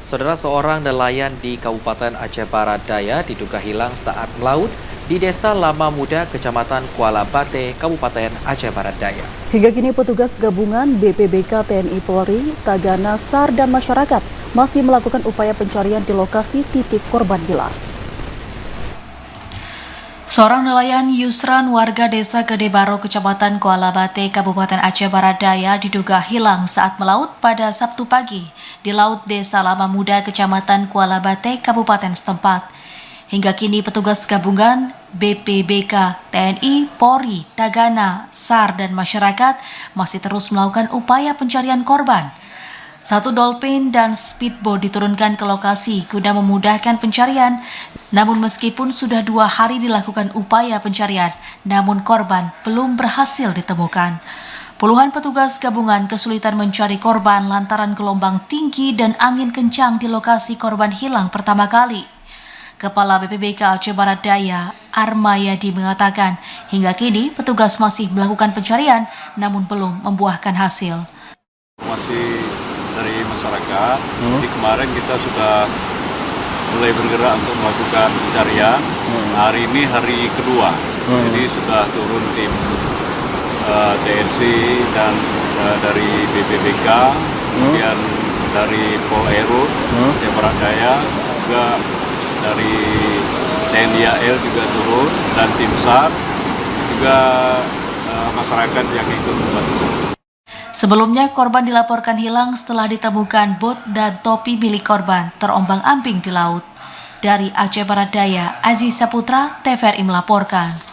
Saudara, seorang nelayan di Kabupaten Aceh Barat Daya diduga hilang saat melaut di Desa Lama Muda, Kecamatan Kuala Bate, Kabupaten Aceh Barat Daya. Hingga kini petugas gabungan BPBK, TNI Polri, Tagana, SAR, dan masyarakat masih melakukan upaya pencarian di lokasi titik korban hilang. Seorang nelayan Yusran warga Desa Gede Baro, Kecamatan Kuala Bate, Kabupaten Aceh Barat Daya diduga hilang saat melaut pada Sabtu pagi di Laut Desa Lama Muda, Kecamatan Kuala Bate, Kabupaten setempat. Hingga kini petugas gabungan BPBK, TNI, Polri, Tagana, SAR, dan masyarakat masih terus melakukan upaya pencarian korban. Satu dolphin dan speedboat diturunkan ke lokasi guna memudahkan pencarian. Namun meskipun sudah 2 hari dilakukan upaya pencarian, namun korban belum berhasil ditemukan. Puluhan petugas gabungan kesulitan mencari korban lantaran gelombang tinggi dan angin kencang di lokasi korban hilang pertama kali. Kepala BPBK Aceh Barat Daya, Armayadi, mengatakan hingga kini petugas masih melakukan pencarian namun belum membuahkan hasil. Masih dari masyarakat, jadi kemarin kita sudah mulai bergerak untuk melakukan pencarian. Hari ini hari kedua, jadi sudah turun tim TNC dan dari BPBK, kemudian dari Polairut, Aceh Barat Daya, juga dari TNI AL juga turun, dan tim SAR, juga masyarakat yang ikut membantu. Sebelumnya, korban dilaporkan hilang setelah ditemukan bot dan topi milik korban terombang-ambing di laut. Dari Aceh Barat Daya, Aziz Saputra, TVRI melaporkan.